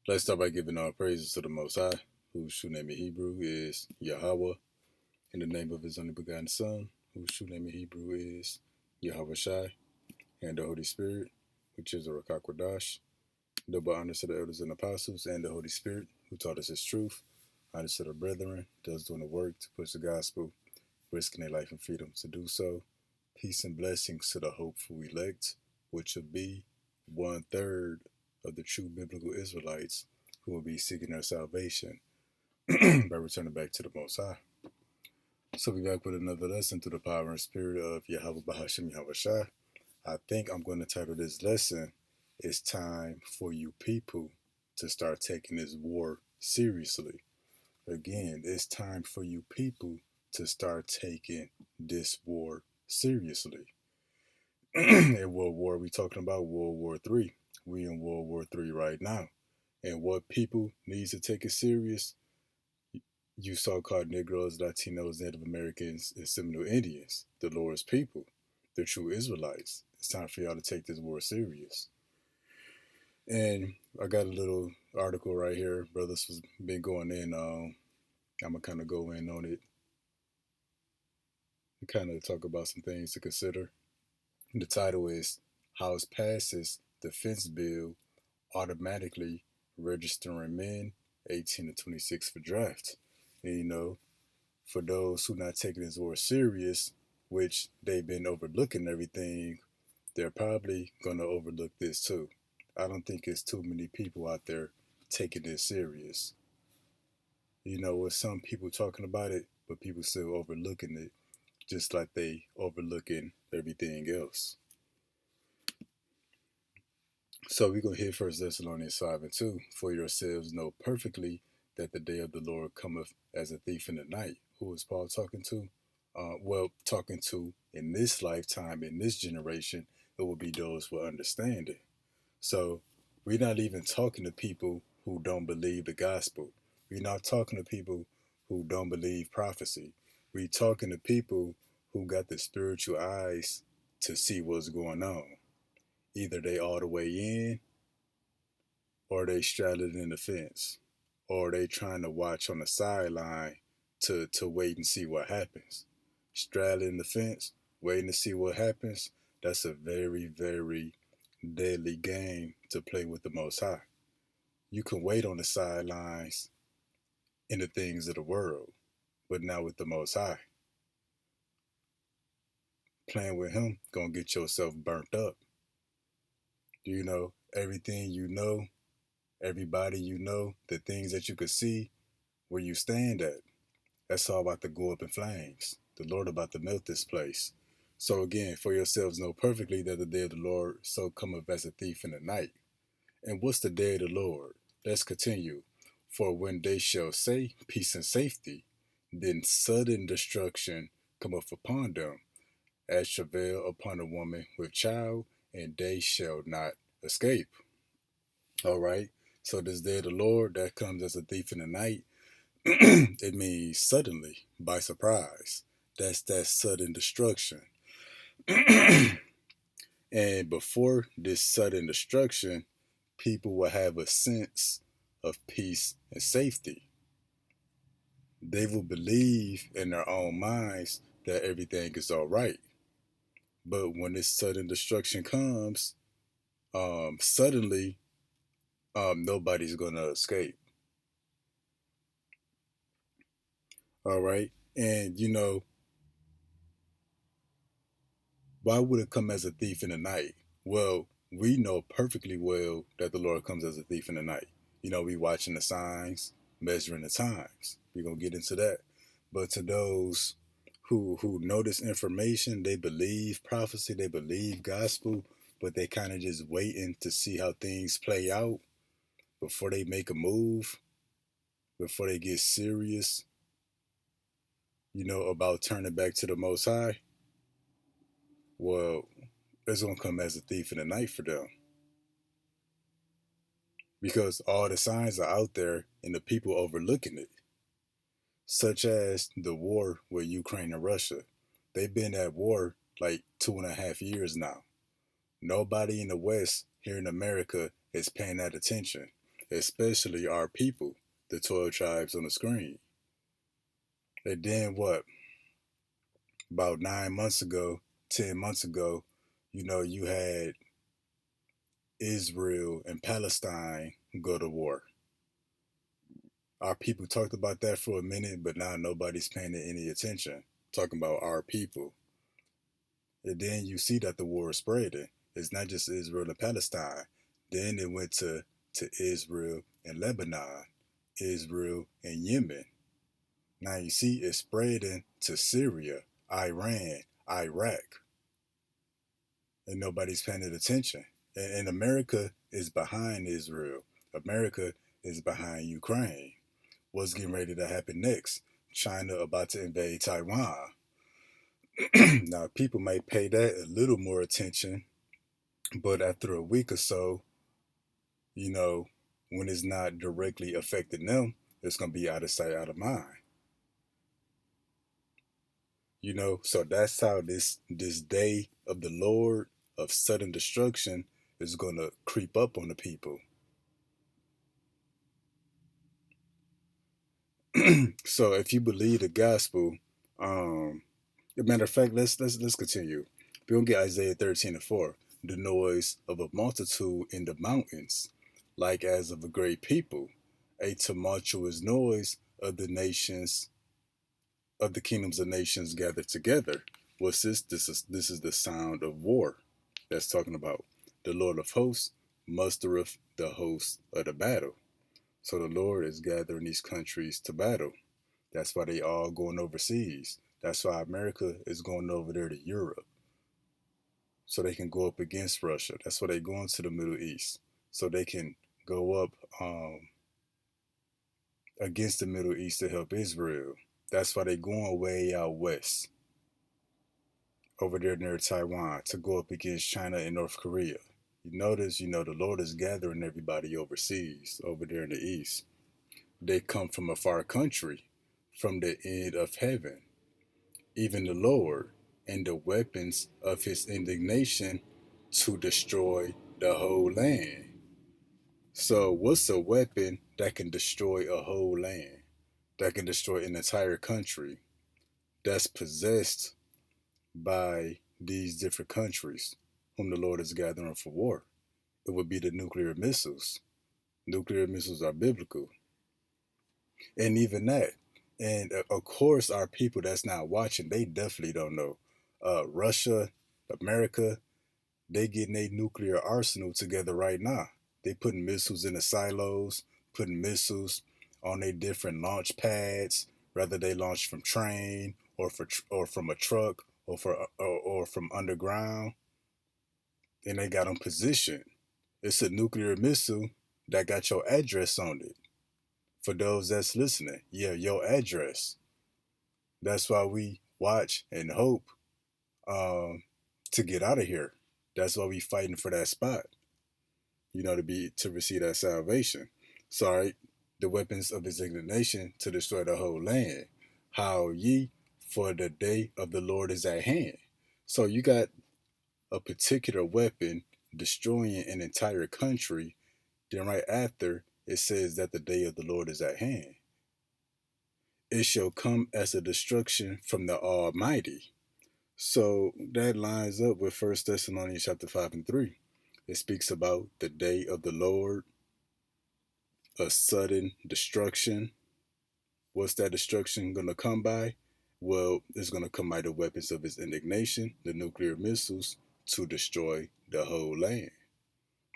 Let's start by giving all praises to the Most High, whose true name in Hebrew is Yahweh, in the name of His only begotten Son, whose true name in Hebrew is Yahweh Shai, and the Holy Spirit, which is the Rakakwadash. Double honors to the elders and apostles and the Holy Spirit, who taught us His truth. Honors to the brethren, those doing the work to push the gospel, risking their life and freedom to do so. Peace and blessings to the hopeful elect, which will be 1/3 of the true biblical Israelites who will be seeking their salvation by returning back to the Most High. So we're back with another lesson through the power and spirit of Yahweh Bahashim Yahweh Shai. I think I'm going to title this lesson, "It's Time for You People to Start Taking This War Seriously." Again, it's time for you people to start taking this war seriously. In World War, we talking about World War III. We in World War III right now. And what people needs to take it serious, you so-called Negroes, Latinos, Native Americans, and Seminole Indians, the Lord's people, the true Israelites. It's time for y'all to take this war serious. And I got a little article right here. Brothers has been going in. I'm gonna kind of go in on it and kind of talk about some things to consider. The title is "House Passes Defense Bill Automatically Registering Men 18 to 26 for Draft." And for those who not taking this war serious, which they've been overlooking everything, they're probably gonna overlook this too. I don't think it's too many people out there taking this serious. With some people talking about it, but people still overlooking it, just like they overlooking everything else. So we're going to hit First Thessalonians 5 and 2. For yourselves know perfectly that the day of the Lord cometh as a thief in the night. Who is Paul talking to? Talking to in this lifetime, in this generation, it will be those who understand it. So we're not even talking to people who don't believe the gospel. We're not talking to people who don't believe prophecy. We're talking to people who got the spiritual eyes to see what's going on. Either they all the way in, or they straddling in the fence, or they trying to watch on the sideline to wait and see what happens. Straddling the fence, waiting to see what happens. That's a very, very deadly game to play with the Most High. You can wait on the sidelines in the things of the world, but not with the Most High. Playing with Him gonna get yourself burnt up. Everything everybody the things that you could see where you stand at. That's all about to go up in flames. The Lord about to melt this place. So again, for yourselves know perfectly that the day of the Lord so cometh as a thief in the night. And what's the day of the Lord? Let's continue. For when they shall say peace and safety, then sudden destruction cometh upon them, as travail upon a woman with child, and they shall not escape. All right. So this day of the Lord that comes as a thief in the night, it means suddenly, by surprise. That's that sudden destruction. And before this sudden destruction, people will have a sense of peace and safety. They will believe in their own minds that everything is all right. But when this sudden destruction comes, suddenly, nobody's going to escape. All right. And, why would it come as a thief in the night? Well, we know perfectly well that the Lord comes as a thief in the night. We watching the signs, measuring the times. We're gonna get into that. But to those who know this information, they believe prophecy, they believe gospel, but they kind of just waiting to see how things play out before they make a move, before they get serious, about turning back to the Most High. Well, it's gonna come as a thief in the night for them. Because all the signs are out there and the people overlooking it, such as the war with Ukraine and Russia. They've been at war like 2.5 years now. Nobody in the West here in America is paying that attention. especially our people, the 12 tribes on the screen. And then what? About 9 months ago, 10 months ago, you had Israel and Palestine go to war. Our people talked about that for a minute, but now nobody's paying it any attention. Talking about our people. And then you see that the war is spreading. It's not just Israel and Palestine. Then it went to Israel and Lebanon, Israel and Yemen. Now you see it's spreading to Syria, Iran, Iraq, and nobody's paying it attention. And America is behind Israel. America is behind Ukraine. What's getting ready to happen next? China about to invade Taiwan. Now people may pay that a little more attention, but after a week or so, you know, when it's not directly affecting them, it's gonna be out of sight, out of mind. So that's how this day of the Lord of sudden destruction is gonna creep up on the people. So if you believe the gospel, as a matter of fact, let's continue. We're gonna get Isaiah 13:4. The noise of a multitude in the mountains, like as of a great people, a tumultuous noise of the nations, of the kingdoms of nations gathered together. What's this? This is the sound of war. That's talking about the Lord of hosts mustereth the hosts of the battle. So the Lord is gathering these countries to battle. That's why they all going overseas. That's why America is going over there to Europe, so they can go up against Russia. That's why they going to the Middle East, so they can go up against the Middle East to help Israel. That's why they going way out west, over there near Taiwan, to go up against China and North Korea. You notice, the Lord is gathering everybody overseas, over there in the east. They come from a far country, from the end of heaven, even the Lord, and the weapons of his indignation to destroy the whole land. So, what's a weapon that can destroy a whole land, that can destroy an entire country that's possessed by these different countries whom the Lord is gathering for war? It would be the nuclear missiles. Nuclear missiles are biblical. And even that. And of course, our people that's not watching, they definitely don't know. Russia, America, they getting a nuclear arsenal together right now. They putting missiles in the silos, putting missiles on their different launch pads, whether they launch from train or from a truck or from underground, and they got them positioned. It's a nuclear missile that got your address on it. For those that's listening, yeah, your address. That's why we watch and hope um, to get out of here. That's why we fighting for that spot, to receive that salvation. Sorry, the weapons of his indignation to destroy the whole land. How ye, for the day of the Lord is at hand. So you got a particular weapon destroying an entire country. Then right after it says that the day of the Lord is at hand. It shall come as a destruction from the Almighty. So that lines up with First Thessalonians chapter 5 and 3. It speaks about the day of the Lord, a sudden destruction. What's that destruction gonna come by? Well, it's gonna come by the weapons of his indignation, the nuclear missiles, to destroy the whole land.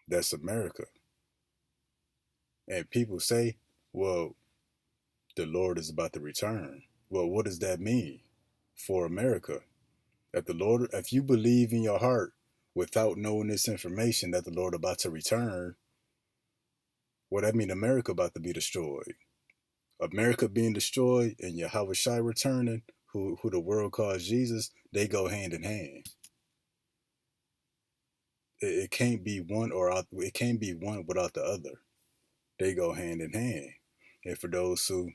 That's America. And people say, well, the Lord is about to return. Well, what does that mean for America? That the Lord, if you believe in your heart without knowing this information that the Lord about to return, well, that mean America about to be destroyed. America being destroyed and Yahweh Shai returning, who the world calls Jesus, they go hand in hand. It can't be one or out. It can't be one without the other. They go hand in hand. And for those who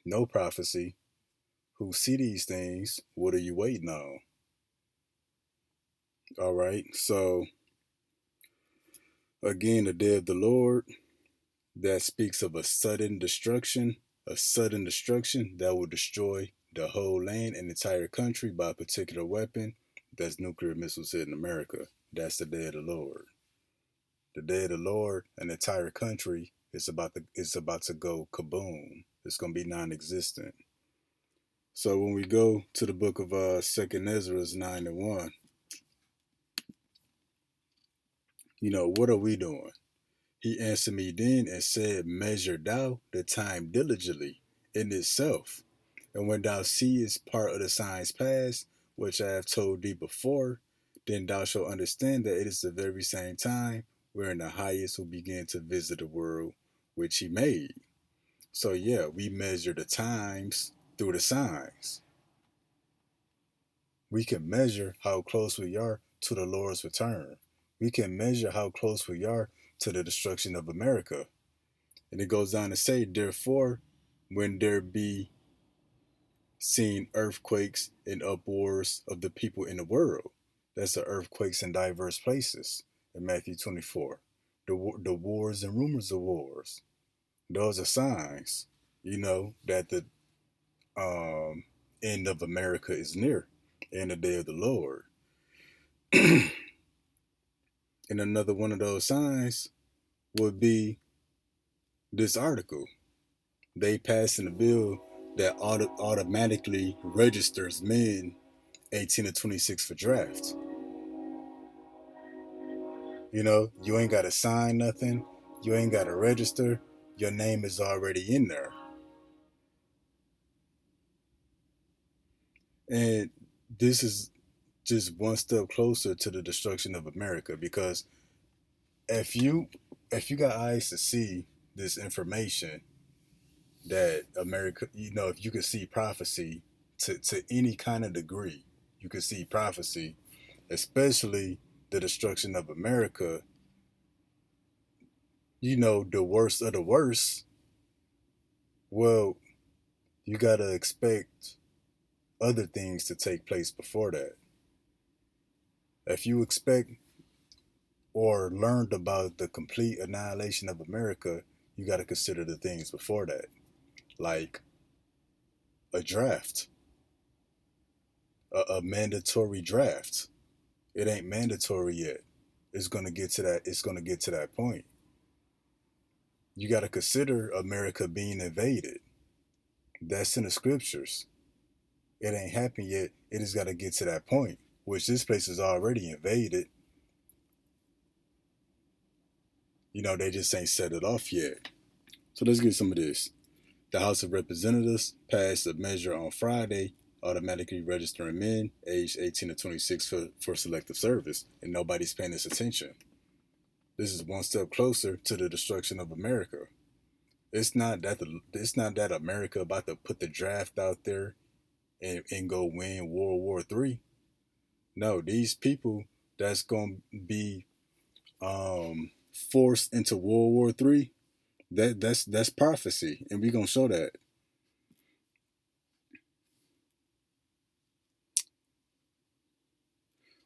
know prophecy, who see these things, what are you waiting on? All right. So again, the day of the Lord, that speaks of a sudden destruction that will destroy the whole land and entire country by a particular weapon. That's nuclear missiles hitting America. That's the day of the Lord. The day of the Lord, an entire country is about to go kaboom. It's gonna be non-existent. So when we go to the book of Second Ezra 9:1, what are we doing? He answered me then and said, measure thou the time diligently in itself. And when thou seest part of the signs past, which I have told thee before, then thou shalt understand that it is the very same time wherein the highest will begin to visit the world which he made. So yeah, we measure the times through the signs. We can measure how close we are to the Lord's return. We can measure how close we are to the destruction of America. And it goes on to say, therefore, when there be seen earthquakes and uproars of the people in the world, that's the earthquakes in diverse places in Matthew 24. The wars and rumors of wars, those are signs, that the end of America is near and the day of the Lord. And another one of those signs would be this article. They passing a bill that automatically registers men 18 to 26 for draft. You ain't got to sign nothing. You ain't got to register. Your name is already in there. And this is just one step closer to the destruction of America, because if you got eyes to see this information that America, if you could see prophecy to any kind of degree, you could see prophecy, especially the destruction of America, the worst of the worst, well, you got to expect other things to take place before that. If you expect or learned about the complete annihilation of America, you got to consider the things before that, like a draft, a mandatory draft. It ain't mandatory yet. It's going to get to that. It's going to get to that point. You got to consider America being invaded. That's in the scriptures. It ain't happened yet. It has got to get to that point, which this place is already invaded. They just ain't set it off yet. So let's get some of this. The House of Representatives passed a measure on Friday automatically registering men aged 18 to 26 for selective service, and nobody's paying this attention. This is one step closer to the destruction of America. It's not that America about to put the draft out there and go win World War III. No, these people that's gonna be forced into World War III, that's prophecy, and we're gonna show that.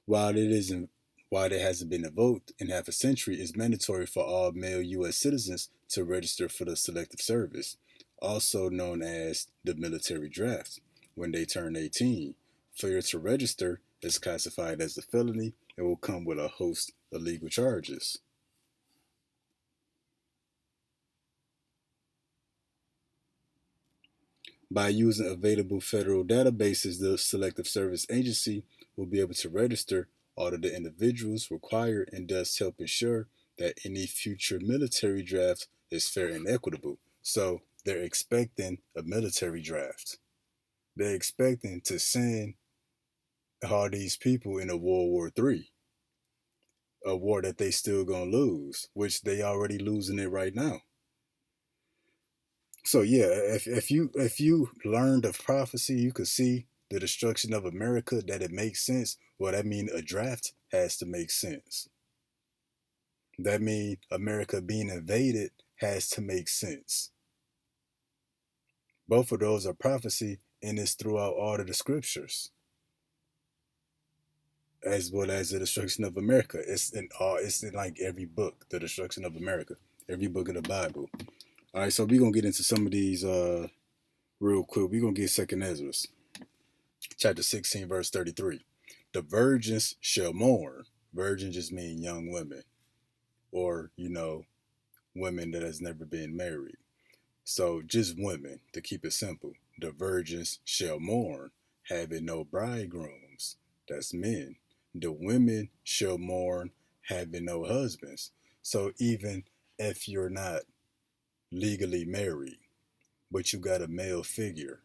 While it isn't while it hasn't been invoked in half a century, it's mandatory for all male U.S. citizens to register for the selective service, also known as the military draft, when they turn 18. Failure to register is classified as a felony and will come with a host of legal charges. By using available federal databases, the Selective Service Agency will be able to register all of the individuals required and thus help ensure that any future military draft is fair and equitable. So they're expecting a military draft. They're expecting to send all these people in a World War III, a war that they still gonna lose, which they already losing it right now. So yeah, if you learned of prophecy, you could see the destruction of America, that it makes sense. Well, that means a draft has to make sense. That means America being invaded has to make sense. Both of those are prophecy, and it's throughout all of the scriptures, as well as the destruction of America. It's in like every book, the destruction of America. every book of the Bible. All right, so we're gonna get into some of these real quick. We're gonna get Second Ezra, chapter 16, verse 33. The virgins shall mourn. Virgin just mean young women, or women that has never been married. So just women, to keep it simple. The virgins shall mourn, having no bridegrooms. That's men. The women shall mourn, having no husbands. So even if you're not legally married, but you got a male figure,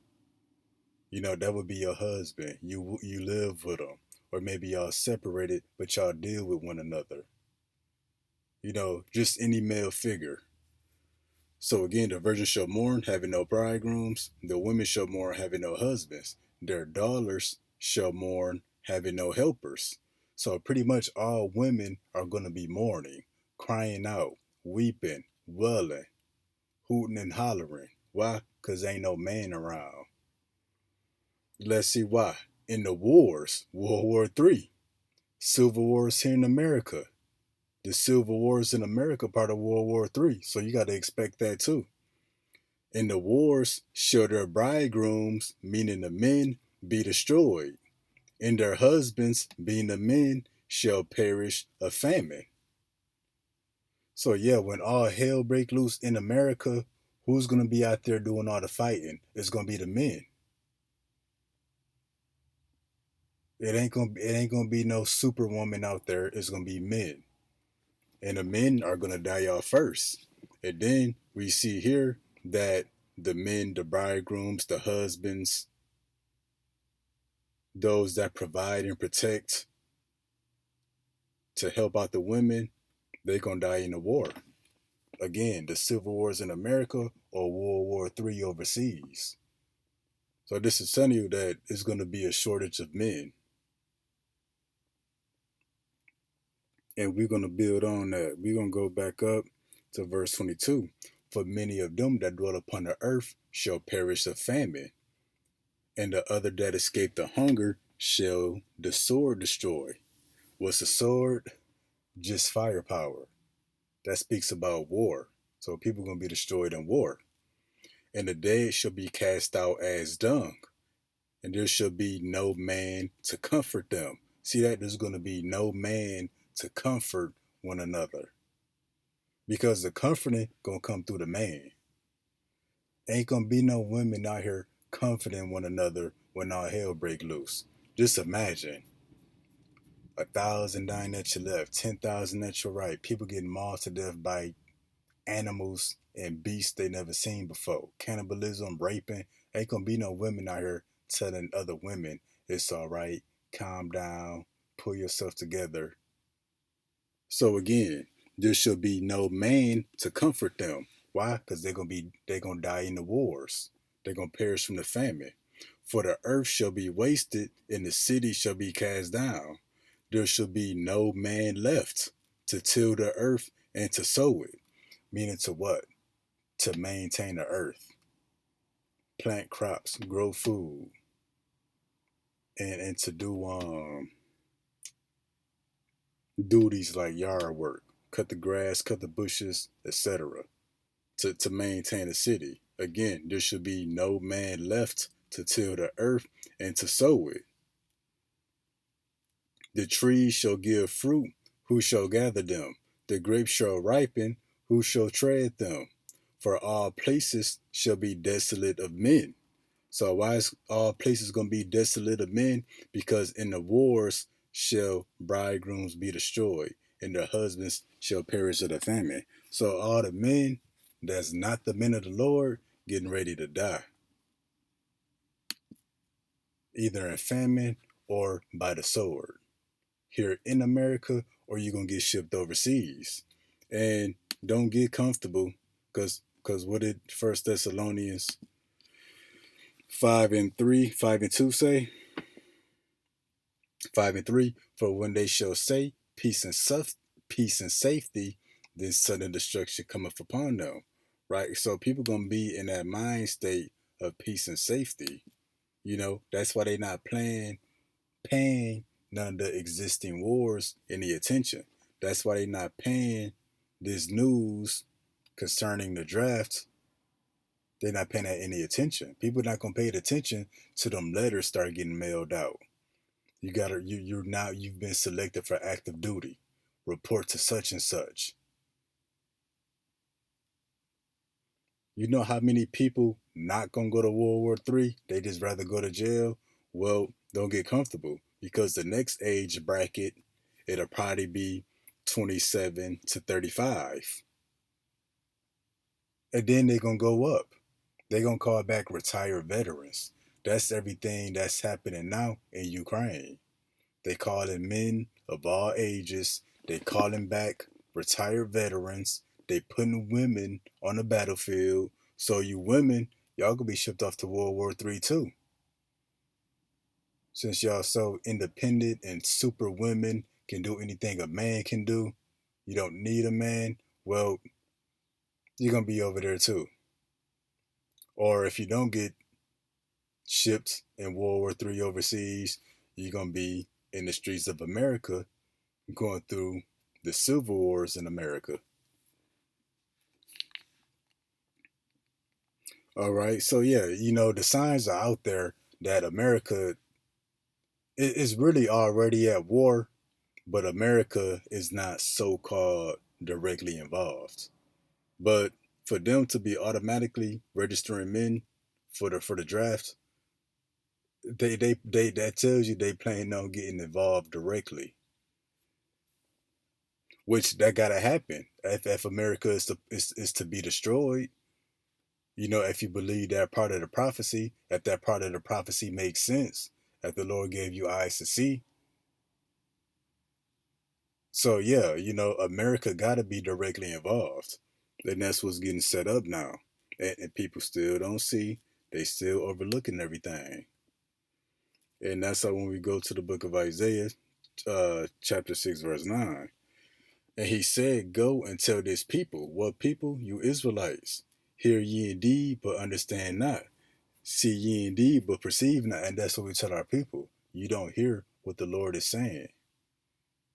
that would be your husband. You live with him, or maybe y'all separated, but y'all deal with one another. Just any male figure. So again, the virgins shall mourn, having no bridegrooms. The women shall mourn, having no husbands. Their daughters shall mourn, having no helpers. So pretty much all women are going to be mourning, crying out, weeping, wailing, hooting and hollering. Why? Because ain't no man around. Let's see why. In the wars, World War III, Civil Wars here in America. The Civil Wars in America part of World War III. So you got to expect that too. In the wars shall their bridegrooms, meaning the men, be destroyed, and their husbands, being the men, shall perish of famine. So yeah, when all hell break loose in America, who's gonna be out there doing all the fighting? It's gonna be the men. It ain't gonna be no superwoman out there. It's gonna be men, and the men are gonna die off first. And then we see here that the men, the bridegrooms, the husbands, those that provide and protect to help out the women, they're gonna die in the war. Again, the civil wars in America or World War III overseas. So this is telling you that it's gonna be a shortage of men. And we're gonna build on that. We're gonna go back up to verse 22. For many of them that dwell upon the earth shall perish of famine, and the other that escape the hunger shall the sword destroy. What's the sword? Just firepower. That speaks about war. So people are going to be destroyed in war. And the dead shall be cast out as dung, and there shall be no man to comfort them. See that? There's going to be no man to comfort one another. Because the comforting going to come through the man. Ain't going to be no women out here comforting one another when all hell break loose. Just imagine 1,000 dying at your left, 10,000 at your right, people getting mauled to death by animals and beasts they never seen before. Cannibalism, raping. Ain't gonna be no women out here telling other women it's all right, calm down, pull yourself together. So again, there shall be no man to comfort them. Why? Because they're gonna die in the wars. They're gonna perish from the famine. For the earth shall be wasted, and the city shall be cast down. There shall be no man left to till the earth and to sow it. Meaning to what? To maintain the earth, plant crops, grow food, and to do duties like yard work, cut the grass, cut the bushes, etc. To maintain the city. Again, there should be no man left to till the earth and to sow it. The trees shall give fruit, who shall gather them? The grapes shall ripen, who shall tread them? For all places shall be desolate of men. So why is all places going to be desolate of men? Because in the wars shall bridegrooms be destroyed, and their husbands shall perish of the famine. So all the men that's not the men of the Lord getting ready to die, either in famine or by the sword. Here in America, or you're gonna get shipped overseas. And don't get comfortable, because what did First Thessalonians 5:2 say? 5:3, for when they shall say peace and safety, then sudden destruction cometh upon them. Right? So people gonna be in that mind state of peace and safety. That's why they not paying none of the existing wars any attention. That's why they not paying this news concerning the draft, they're not paying that any attention. People not gonna pay attention to them letters start getting mailed out. You're now you've been selected for active duty. Report to such and such. You know how many people not gonna go to World War III? They just rather go to jail. Well, don't get comfortable because the next age bracket it'll probably be 27 to 35, and then they're gonna go up. They're gonna call back retired veterans. That's everything that's happening now in Ukraine. They calling men of all ages. They calling back retired veterans. They putting women on the battlefield. So you women, y'all gonna be shipped off to World War III too. Since y'all so independent and super women can do anything a man can do, you don't need a man. Well, you're gonna be over there too. Or if you don't get shipped in World War III overseas, you're gonna be in the streets of America going through the civil wars in America. All right. So yeah, the signs are out there that America is really already at war, but America is not so-called directly involved. But for them to be automatically registering men for the draft, they that tells you they plan on getting involved directly, which that gotta happen if America is to be destroyed. If you believe that part of the prophecy, if that part of the prophecy makes sense, that the Lord gave you eyes to see. So yeah, America gotta be directly involved, and that's what's getting set up now, and people still don't see. They still overlooking everything, and that's how when we go to the book of Isaiah, chapter 6, verse 9. And he said, go and tell this people, what people? You Israelites. Hear ye indeed, but understand not. See ye indeed, but perceive not. And that's what we tell our people. You don't hear what the Lord is saying.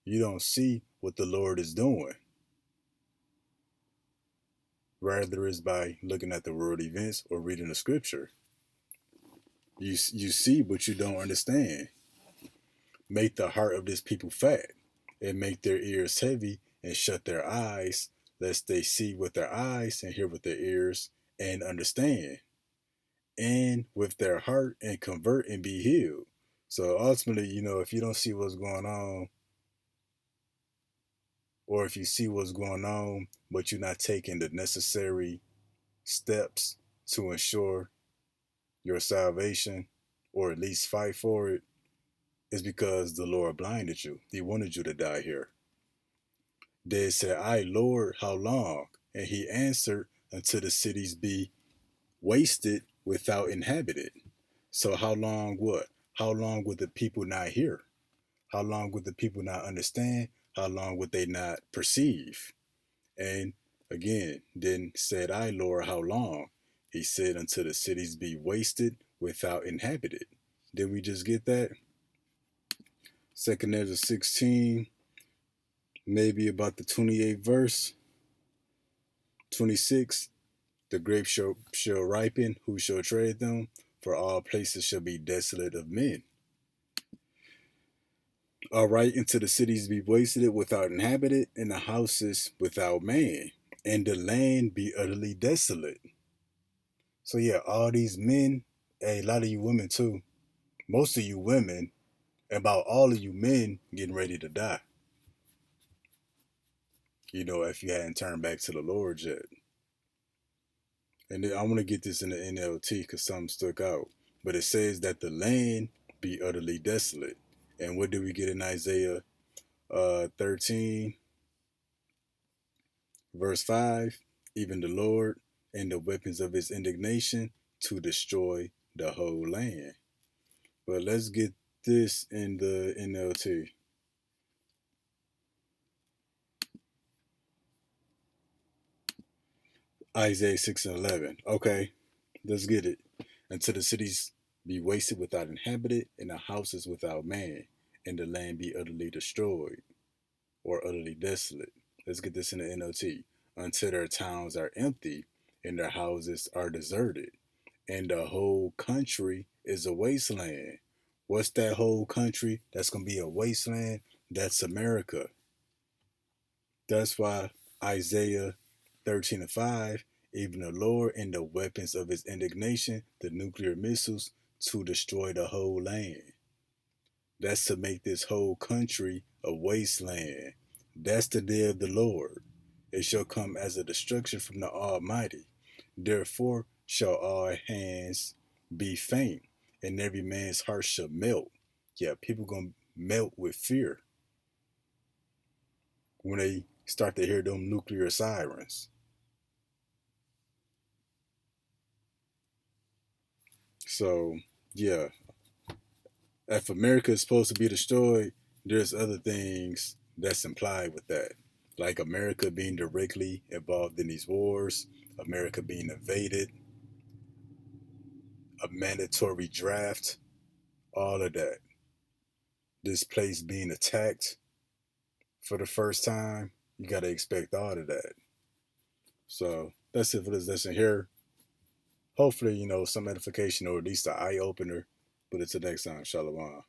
You don't see what the Lord is doing. Rather is by looking at the world events or reading the scripture. You see, but you don't understand. Make the heart of this people fat, and make their ears heavy, and shut their eyes, lest they see with their eyes and hear with their ears and understand, and with their heart and convert and be healed. So ultimately, if you don't see what's going on, or if you see what's going on, but you're not taking the necessary steps to ensure your salvation, or at least fight for it, is because the Lord blinded you. He wanted you to die here. They said, I, Lord, how long? And he answered, until the cities be wasted without inhabited. So how long what? How long would the people not hear? How long would the people not understand? How long would they not perceive? And again, then said I, Lord, how long? He said, until the cities be wasted without inhabited. Did we just get that? Second Ezra 16, maybe about the 28th verse. 26, the grapes shall ripen, who shall trade them? For all places shall be desolate of men. All right, until the cities be wasted without inhabited, and the houses without man, and the land be utterly desolate. So yeah, all these men, a lot of you women too, most of you women, about all of you men getting ready to die. If you hadn't turned back to the Lord yet. And then I want to get this in the NLT because something stuck out. But it says that the land be utterly desolate. And what do we get in Isaiah 13, verse 5? Even the Lord and the weapons of his indignation to destroy the whole land. But let's get this in the NLT. Isaiah 6:11. Okay, let's get it. Until the cities be wasted without inhabited, and the houses without man, and the land be utterly destroyed or utterly desolate. Let's get this in the NLT. until their towns are empty and their houses are deserted, and the whole country is a wasteland. What's that whole country that's going to be a wasteland? That's America. That's why Isaiah 13 and 5, even the Lord and the weapons of his indignation, the nuclear missiles, to destroy the whole land. That's to make this whole country a wasteland. That's the day of the Lord. It shall come as a destruction from the Almighty. Therefore shall all hands be faint, and every man's heart shall melt. Yeah, people gonna melt with fear when they start to hear them nuclear sirens. So yeah, if America is supposed to be destroyed, there's other things that's implied with that. Like America being directly involved in these wars, America being invaded, a mandatory draft, all of that. This place being attacked for the first time, you got to expect all of that. So that's it for this lesson here. Hopefully, some edification or at least an eye opener. But until next time, Shalom.